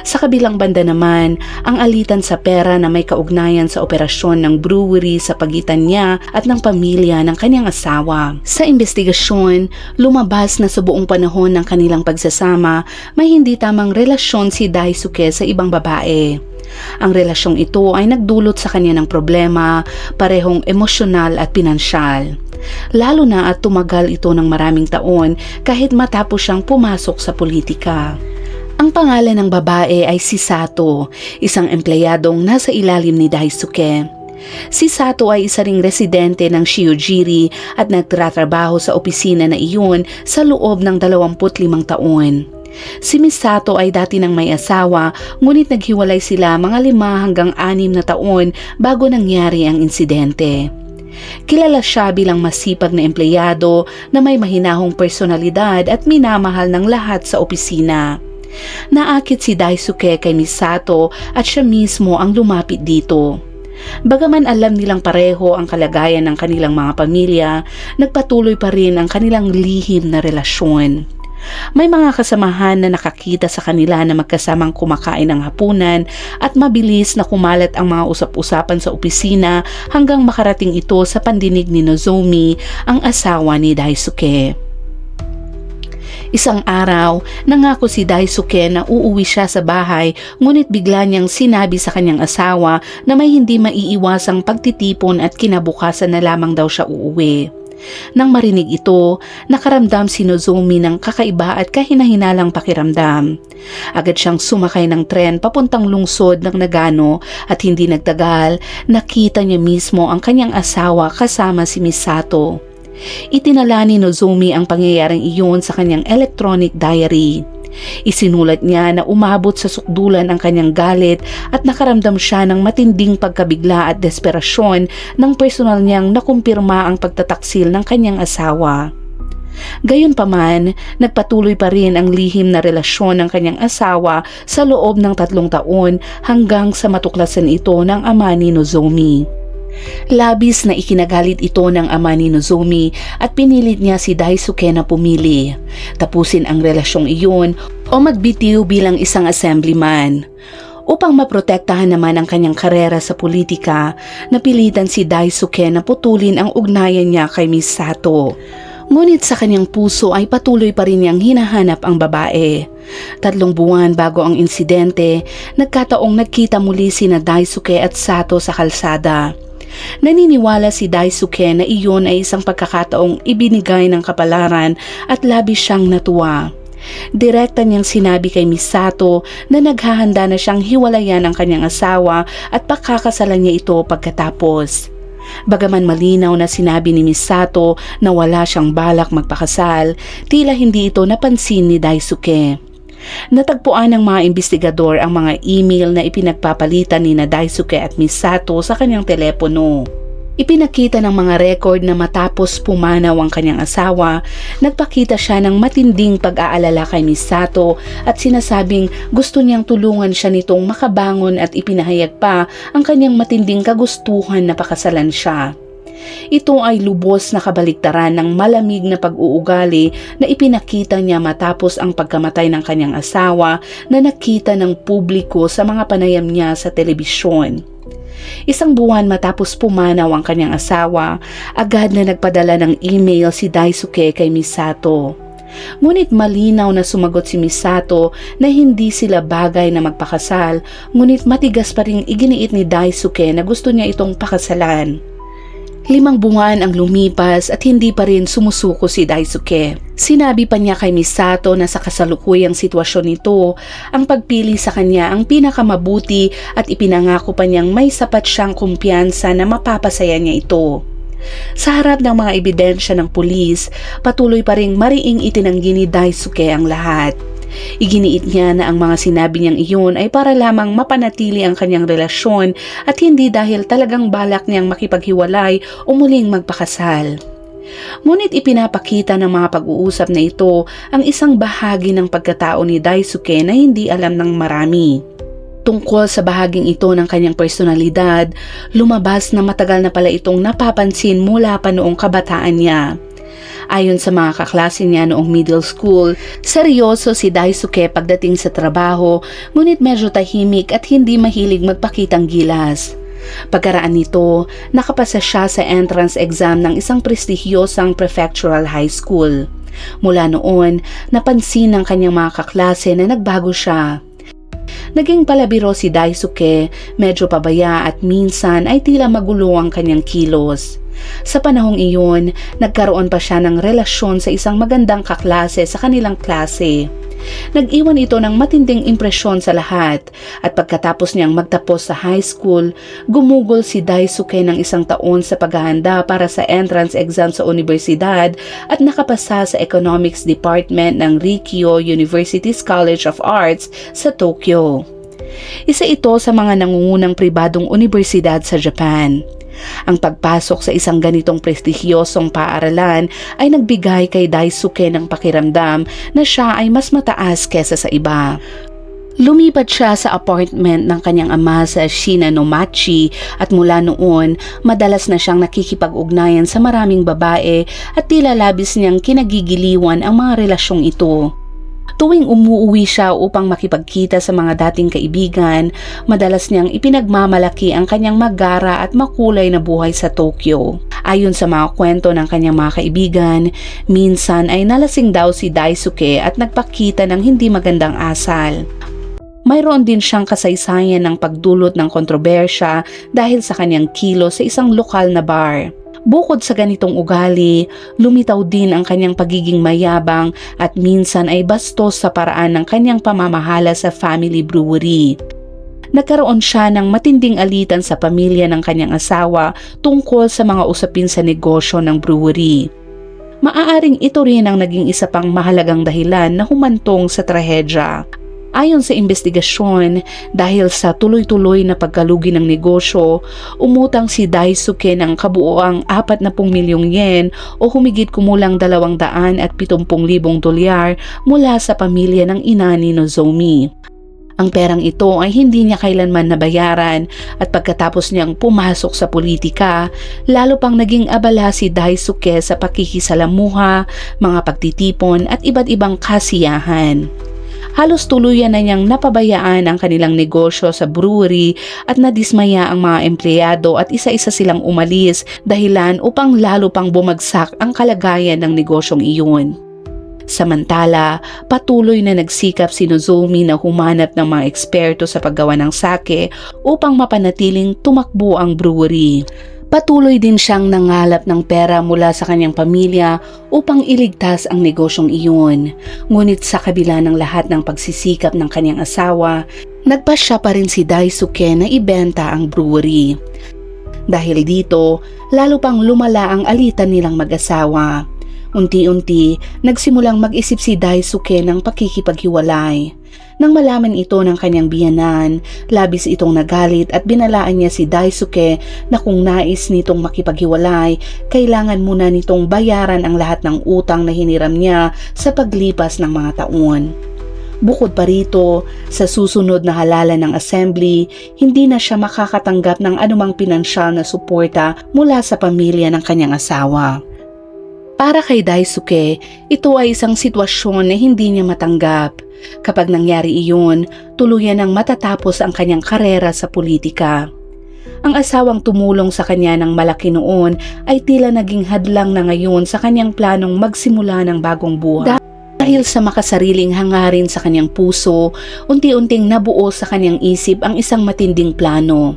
Sa kabilang banda naman, ang alitan sa pera na may kaugnayan sa operasyon ng brewery sa pagitan niya at ng pamilya ng kanyang asawa. Sa investigasyon, lumabas na sa buong panahon ng kanilang pagsasama, may hindi tamang relasyon si Daisuke sa ibang babae. Ang relasyong ito ay nagdulot sa kanya ng problema, parehong emosyonal at pinansyal. Lalo na at tumagal ito ng maraming taon kahit matapos siyang pumasok sa politika. Ang pangalan ng babae ay si Sato, isang empleyadong nasa ilalim ni Daisuke. Si Sato ay isa ring residente ng Shiojiri at nagtatrabaho sa opisina na iyon sa loob ng 25 taon. Si Miss Sato ay dati ng may asawa, ngunit naghiwalay sila mga 5 hanggang 6 na taon bago nangyari ang insidente. Kilala siya bilang masipag na empleyado na may mahinahong personalidad at minamahal ng lahat sa opisina. Naakit si Daisuke kay Miss Sato at siya mismo ang lumapit dito. Bagaman alam nilang pareho ang kalagayan ng kanilang mga pamilya, nagpatuloy pa rin ang kanilang lihim na relasyon. May mga kasamahan na nakakita sa kanila na magkasamang kumakain ng hapunan at mabilis na kumalat ang mga usap-usapan sa opisina hanggang makarating ito sa pandinig ni Nozomi, ang asawa ni Daisuke. Isang araw, nangako si Daisuke na uuwi siya sa bahay, ngunit bigla niyang sinabi sa kanyang asawa na may hindi maiiwasang pagtitipon at kinabukasan na lamang daw siya uuwi. Nang marinig ito, nakaramdam si Nozomi ng kakaiba at kahinahinalang pakiramdam. Agad siyang sumakay ng tren papuntang lungsod ng Nagano at hindi nagtagal, nakita niya mismo ang kanyang asawa kasama si Miss Sato. Itinala ni Nozomi ang pangyayaring iyon sa kanyang electronic diary. Isinulat niya na umabot sa sukdulan ang kanyang galit at nakaramdam siya ng matinding pagkabigla at desperasyon nang personal niyang nakumpirma ang pagtataksil ng kanyang asawa. Gayunpaman, nagpatuloy pa rin ang lihim na relasyon ng kanyang asawa sa loob ng 3 taon hanggang sa matuklasan ito ng ama ni Nozomi. Labis na ikinagalit ito ng ama ni Nozomi at pinilit niya si Daisuke na pumili, tapusin ang relasyong iyon o magbitiw bilang isang assemblyman. Upang maprotektahan naman ang kanyang karera sa politika, napilitan si Daisuke na putulin ang ugnayan niya kay Miss Sato. Ngunit sa kanyang puso ay patuloy pa rin niyang hinahanap ang babae. 3 buwan bago ang insidente, nagkataong nagkita muli sina Daisuke at Sato sa kalsada. Naniniwala si Daisuke na iyon ay isang pagkakataong ibinigay ng kapalaran at labis siyang natuwa. Direkta niyang sinabi kay Miss Sato na naghahanda na siyang hiwalayan ang kanyang asawa at pakakasalan niya ito pagkatapos. Bagaman malinaw na sinabi ni Miss Sato na wala siyang balak magpakasal, tila hindi ito napansin ni Daisuke. Natagpuan ng mga investigador ang mga email na ipinagpapalitan ni Daisuke at Miss Sato sa kanyang telepono. Ipinakita ng mga record na matapos pumanaw ang kanyang asawa, nagpakita siya ng matinding pag-aalala kay Miss Sato at sinasabing gusto niyang tulungan siya nitong makabangon at ipinahayag pa ang kanyang matinding kagustuhan na pakasalan siya. Ito ay lubos na kabaliktaran ng malamig na pag-uugali na ipinakita niya matapos ang pagkamatay ng kanyang asawa na nakita ng publiko sa mga panayam niya sa telebisyon. Isang buwan matapos pumanaw ang kanyang asawa, agad na nagpadala ng email si Daisuke kay Misato. Ngunit malinaw na sumagot si Misato na hindi sila bagay na magpakasal, ngunit matigas pa ring iginiit ni Daisuke na gusto niya itong pakasalan. 5 buwan ang lumipas at hindi pa rin sumusuko si Daisuke. Sinabi pa niya kay Misato na sa kasalukuyang sitwasyon nito, ang pagpili sa kanya ang pinakamabuti at ipinangako pa niyang may sapat siyang kumpiyansa na mapapasaya niya ito. Sa harap ng mga ebidensya ng pulis, patuloy pa ring mariing itinanggi ni Daisuke ang lahat. Iginiit niya na ang mga sinabi niyang iyon ay para lamang mapanatili ang kanyang relasyon at hindi dahil talagang balak niyang makipaghiwalay o muling magpakasal. Ngunit ipinapakita ng mga pag-uusap na ito ang isang bahagi ng pagkatao ni Daisuke na hindi alam ng marami. Tungkol sa bahaging ito ng kanyang personalidad, lumabas na matagal na pala itong napapansin mula pa noong kabataan niya. Ayon sa mga kaklase niya noong middle school, seryoso si Daisuke pagdating sa trabaho, ngunit medyo tahimik at hindi mahilig magpakitang gilas. Pagkaraan nito, nakapasa siya sa entrance exam ng isang prestihiyosang prefectural high school. Mula noon, napansin ng kanyang mga kaklase na nagbago siya. Naging palabiro si Daisuke, medyo pabaya at minsan ay tila magulo ang kanyang kilos. Sa panahong iyon, nagkaroon pa siya ng relasyon sa isang magandang kaklase sa kanilang klase. Nag-iwan ito ng matinding impresyon sa lahat at pagkatapos niyang magtapos sa high school, gumugol si Daisuke ng 1 taon sa paghahanda para sa entrance exam sa universidad at nakapasa sa economics department ng Rikyo University's College of Arts sa Tokyo. Isa ito sa mga nangungunang pribadong universidad sa Japan. Ang pagpasok sa isang ganitong prestihiyosong paaralan ay nagbigay kay Daisuke ng pakiramdam na siya ay mas mataas kesa sa iba. Lumipat siya sa apartment ng kanyang ama sa Shinanomachi at mula noon, madalas na siyang nakikipag-ugnayan sa maraming babae at tila labis niyang kinagigiliwan ang mga relasyong ito. Tuwing umuuwi siya upang makipagkita sa mga dating kaibigan, madalas niyang ipinagmamalaki ang kanyang magara at makulay na buhay sa Tokyo. Ayon sa mga kwento ng kanyang mga kaibigan, minsan ay nalasing daw si Daisuke at nagpakita ng hindi magandang asal. Mayroon din siyang kasaysayan ng pagdulot ng kontrobersya dahil sa kanyang kilos sa isang lokal na bar. Bukod sa ganitong ugali, lumitaw din ang kanyang pagiging mayabang at minsan ay bastos sa paraan ng kanyang pamamahala sa family brewery. Nagkaroon siya ng matinding alitan sa pamilya ng kanyang asawa tungkol sa mga usapin sa negosyo ng brewery. Maaaring ito rin ang naging isa pang mahalagang dahilan na humantong sa trahedya. Ayon sa investigasyon, dahil sa tuloy-tuloy na pagkalugi ng negosyo, umutang si Daisuke ng kabuoang 40 milyong yen o humigit kumulang 270,000 dolyar mula sa pamilya ng ina ni Nozomi. Ang perang ito ay hindi niya kailanman nabayaran at pagkatapos niyang pumasok sa politika, lalo pang naging abala si Daisuke sa pakikisalamuha, mga pagtitipon at iba't ibang kasiyahan. Halos tuluyan na niyang napabayaan ang kanilang negosyo sa brewery at nadismaya ang mga empleyado at isa-isa silang umalis dahilan upang lalo pang bumagsak ang kalagayan ng negosyong iyon. Samantala, patuloy na nagsikap si Nozomi na humanap ng mga eksperto sa paggawa ng sake upang mapanatiling tumakbo ang brewery. Patuloy din siyang nangalap ng pera mula sa kanyang pamilya upang iligtas ang negosyong iyon. Ngunit sa kabila ng lahat ng pagsisikap ng kanyang asawa, nagpasya pa rin si Daisuke na ibenta ang brewery. Dahil dito, lalo pang lumala ang alitan nilang mag-asawa. Unti-unti, nagsimulang mag-isip si Daisuke ng pakikipaghiwalay. Nang malaman ito ng kanyang biyenan, labis itong nagalit at binalaan niya si Daisuke na kung nais nitong makipaghiwalay, kailangan muna nitong bayaran ang lahat ng utang na hiniram niya sa paglipas ng mga taon. Bukod pa rito, sa susunod na halalan ng assembly, hindi na siya makakatanggap ng anumang pinansyal na suporta mula sa pamilya ng kanyang asawa. Para kay Daisuke, ito ay isang sitwasyon na hindi niya matanggap. Kapag nangyari iyon, tuluyan nang matatapos ang kanyang karera sa politika. Ang asawang tumulong sa kanya ng malaki noon ay tila naging hadlang na ngayon sa kanyang planong magsimula ng bagong buhay. Dahil sa makasariling hangarin sa kanyang puso, unti-unting nabuo sa kanyang isip ang isang matinding plano.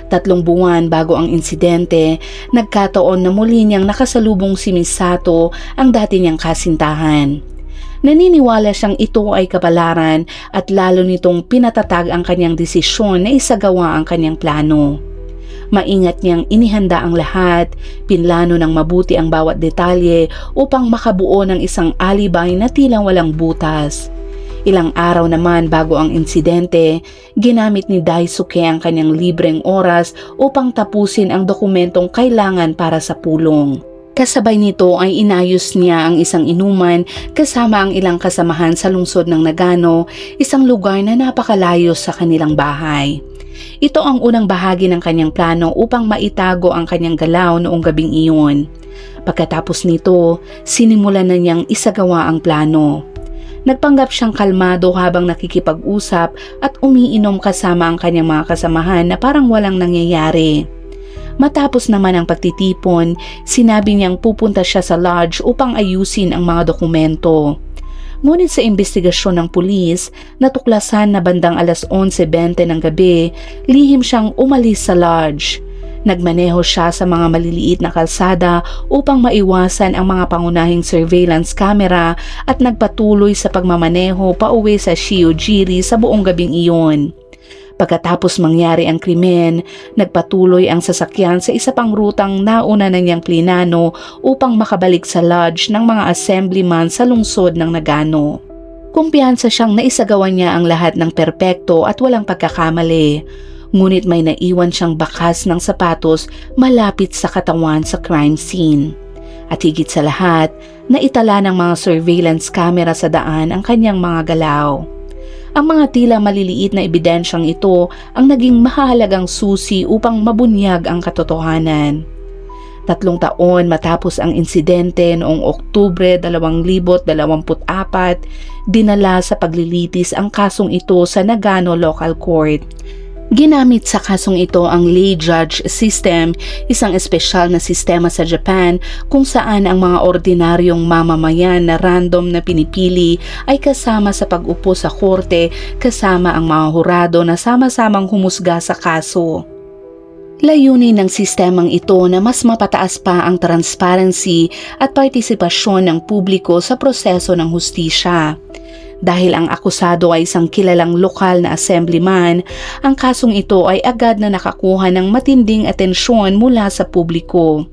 3 buwan bago ang insidente, nagkataon na muli niyang nakasalubong si Misato, ang dati niyang kasintahan. Naniniwala siyang ito ay kapalaran at lalo nitong pinatatag ang kanyang desisyon na isagawa ang kanyang plano. Maingat niyang inihanda ang lahat, pinlano ng mabuti ang bawat detalye upang makabuo ng isang alibay na tila walang butas. Ilang araw naman bago ang insidente, ginamit ni Daisuke ang kanyang libreng oras upang tapusin ang dokumentong kailangan para sa pulong. Kasabay nito ay inayos niya ang isang inuman kasama ang ilang kasamahan sa lungsod ng Nagano, isang lugar na napakalayo sa kanilang bahay. Ito ang unang bahagi ng kanyang plano upang maitago ang kanyang galaw noong gabing iyon. Pagkatapos nito, sinimulan na niyang isagawa ang plano. Nagpanggap siyang kalmado habang nakikipag-usap at umiinom kasama ang kanyang mga kasamahan na parang walang nangyayari. Matapos naman ang pagtitipon, sinabi niyang pupunta siya sa lodge upang ayusin ang mga dokumento. Ngunit sa investigasyon ng pulis, natuklasan na bandang 11:20 ng gabi, lihim siyang umalis sa lodge. Nagmaneho siya sa mga maliliit na kalsada upang maiwasan ang mga pangunahing surveillance camera at nagpatuloy sa pagmamaneho pauwi sa Shiojiri sa buong gabing iyon. Pagkatapos mangyari ang krimen, nagpatuloy ang sasakyan sa isa pang rutang nauna na niyang plinano upang makabalik sa lodge ng mga assemblyman sa lungsod ng Nagano. Kumpiyansa siyang naisagawa niya ang lahat ng perpekto at walang pagkakamali. Ngunit may naiwan siyang bakas ng sapatos malapit sa katawan sa crime scene. At higit sa lahat, naitala ng mga surveillance camera sa daan ang kanyang mga galaw. Ang mga tila maliliit na ebidensyang ito ang naging mahalagang susi upang mabunyag ang katotohanan. 3 taon matapos ang insidente noong Oktubre 2024, dinala sa paglilitis ang kasong ito sa Nagano Local Court. Ginamit sa kasong ito ang lay judge system, isang espesyal na sistema sa Japan kung saan ang mga ordinaryong mamamayan na random na pinipili ay kasama sa pag-upo sa korte kasama ang mga hurado na sama-samang humusga sa kaso. Layunin ng sistemang ito na mas mapataas pa ang transparency at partisipasyon ng publiko sa proseso ng hustisya. Dahil ang akusado ay isang kilalang lokal na assemblyman, ang kasong ito ay agad na nakakuha ng matinding atensyon mula sa publiko.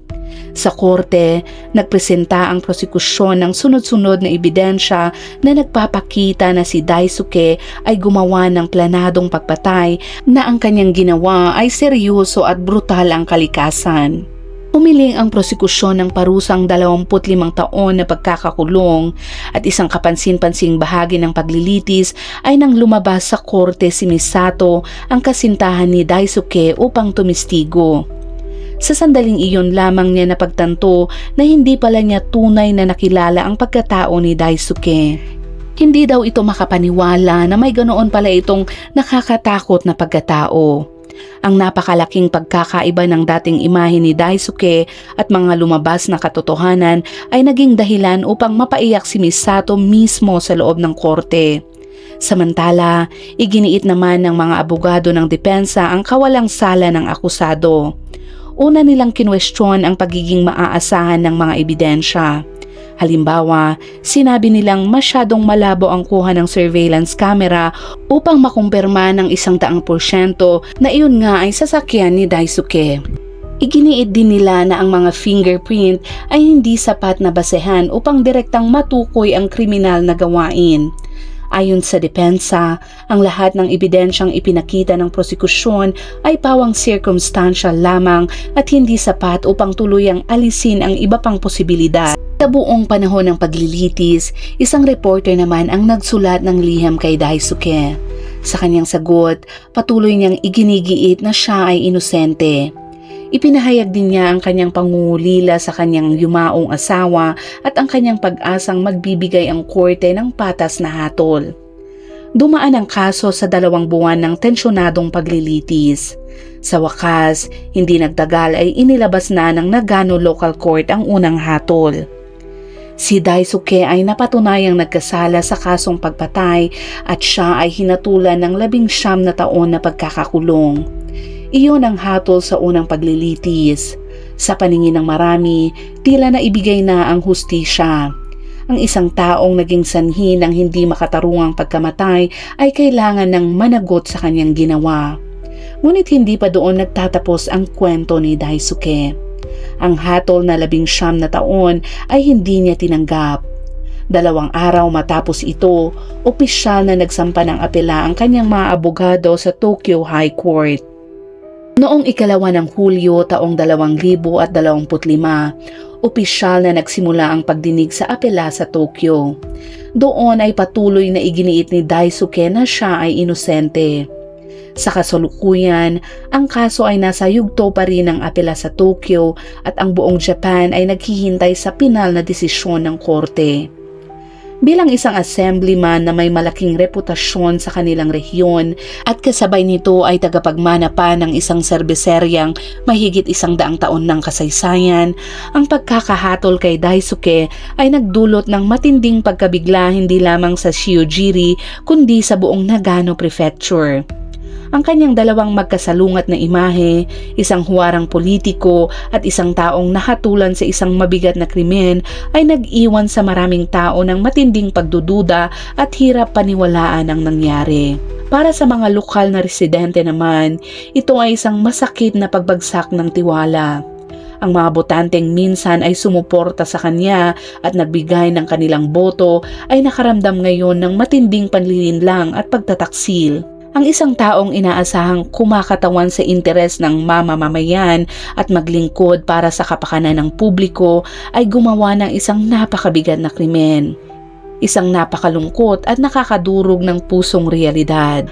Sa korte, nagpresenta ang prosekusyon ng sunod-sunod na ebidensya na nagpapakita na si Daisuke ay gumawa ng planadong pagpatay na ang kanyang ginawa ay seryoso at brutal ang kalikasan. Umiling ang prosekusyon ng parusang 25 taon na pagkakakulong at isang kapansin-pansing bahagi ng paglilitis ay nang lumabas sa korte si Misato, ang kasintahan ni Daisuke, upang tumistigo. Sa sandaling iyon lamang niya napagtanto na hindi pala niya tunay na nakilala ang pagkatao ni Daisuke. Hindi daw ito makapaniwala na may ganoon pala itong nakakatakot na pagkatao. Ang napakalaking pagkakaiba ng dating imahe ni Daisuke at mga lumabas na katotohanan ay naging dahilan upang mapaiyak si Misato mismo sa loob ng korte. Samantala, iginiit naman ng mga abogado ng depensa ang kawalang sala ng akusado. Una nilang kinwestiyon ang pagiging maaasahan ng mga ebidensya. Halimbawa, sinabi nilang masyadong malabo ang kuha ng surveillance camera upang makumpirma ng 100% na iyon nga ay sasakyan ni Daisuke. Iginiit din nila na ang mga fingerprint ay hindi sapat na basehan upang direktang matukoy ang kriminal na gawain. Ayon sa depensa, ang lahat ng ebidensyang ipinakita ng prosekusyon ay pawang circumstantial lamang at hindi sapat upang tuluyang alisin ang iba pang posibilidad. Sa buong panahon ng paglilitis, isang reporter naman ang nagsulat ng liham kay Daisuke. Sa kanyang sagot, patuloy niyang iginigiit na siya ay inosente. Ipinahayag din niya ang kanyang pangungulila sa kanyang yumaong asawa at ang kanyang pag-asang magbibigay ang korte ng patas na hatol. Dumaan ang kaso sa 2 buwan ng tensyonadong paglilitis. Sa wakas, hindi nagtagal ay inilabas na ng Nagano Local Court ang unang hatol. Si Daisuke ay napatunayang nagkasala sa kasong pagpatay at siya ay hinatulan ng 19 na taon na pagkakakulong. Iyon ang hatol sa unang paglilitis. Sa paningin ng marami, tila na ibigay na ang hustisya. Ang isang taong naging sanhi ng hindi makatarungang pagkamatay ay kailangan ng managot sa kanyang ginawa. Ngunit hindi pa doon nagtatapos ang kwento ni Daisuke. Ang hatol na 19 na taon ay hindi niya tinanggap. 2 araw matapos ito, opisyal na nagsampa ng apela ang kanyang mga abogado sa Tokyo High Court. Noong 2 ng Hulyo taong 2025, opisyal na nagsimula ang pagdinig sa apela sa Tokyo. Doon ay patuloy na iginiit ni Daisuke na siya ay inosente. Sa kasalukuyan, ang kaso ay nasa yugto pa rin ng apela sa Tokyo at ang buong Japan ay naghihintay sa pinal na desisyon ng korte. Bilang isang assemblyman na may malaking reputasyon sa kanilang rehiyon at kasabay nito ay tagapagmana pa ng isang serbeseryang mahigit 100 taon ng kasaysayan, ang pagkakahatol kay Daisuke ay nagdulot ng matinding pagkabigla hindi lamang sa Shiojiri kundi sa buong Nagano Prefecture. Ang kanyang 2 magkasalungat na imahe, isang huwarang politiko at isang taong nahatulan sa isang mabigat na krimen ay nag-iwan sa maraming tao ng matinding pagdududa at hirap paniwalaan ang nangyari. Para sa mga lokal na residente naman, ito ay isang masakit na pagbagsak ng tiwala. Ang mga botanteng minsan ay sumuporta sa kanya at nagbigay ng kanilang boto ay nakaramdam ngayon ng matinding panlilinlang at pagtataksil. Ang isang taong inaasahang kumakatawan sa interes ng mamamayan at maglingkod para sa kapakanan ng publiko ay gumawa ng isang napakabigat na krimen. Isang napakalungkot at nakakadurog ng pusong realidad.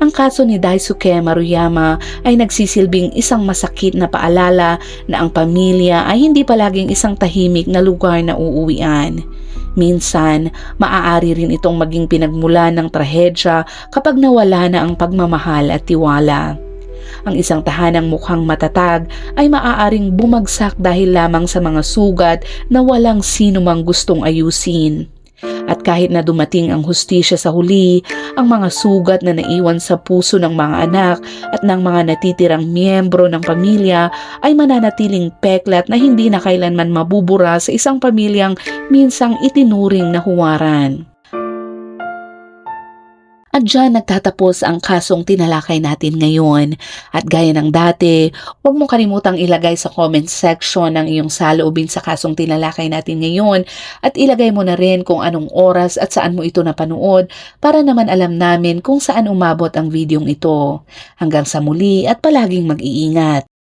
Ang kaso ni Daisuke Maruyama ay nagsisilbing isang masakit na paalala na ang pamilya ay hindi palaging isang tahimik na lugar na uuwian. Minsan, maaari rin itong maging pinagmulan ng trahedya kapag nawala na ang pagmamahal at tiwala. Ang isang tahanang mukhang matatag ay maaaring bumagsak dahil lamang sa mga sugat na walang sino mang gustong ayusin. At kahit na dumating ang hustisya sa huli, ang mga sugat na naiwan sa puso ng mga anak at ng mga natitirang miyembro ng pamilya ay mananatiling peklat na hindi na kailanman mabubura sa isang pamilyang minsang itinuring na huwaran. At dyan nagtatapos ang kasong tinalakay natin ngayon. At gaya ng dati, huwag mong kalimutang ilagay sa comment section ang iyong saloobin sa kasong tinalakay natin ngayon at ilagay mo na rin kung anong oras at saan mo ito napanood para naman alam namin kung saan umabot ang videong ito. Hanggang sa muli at palaging mag-iingat.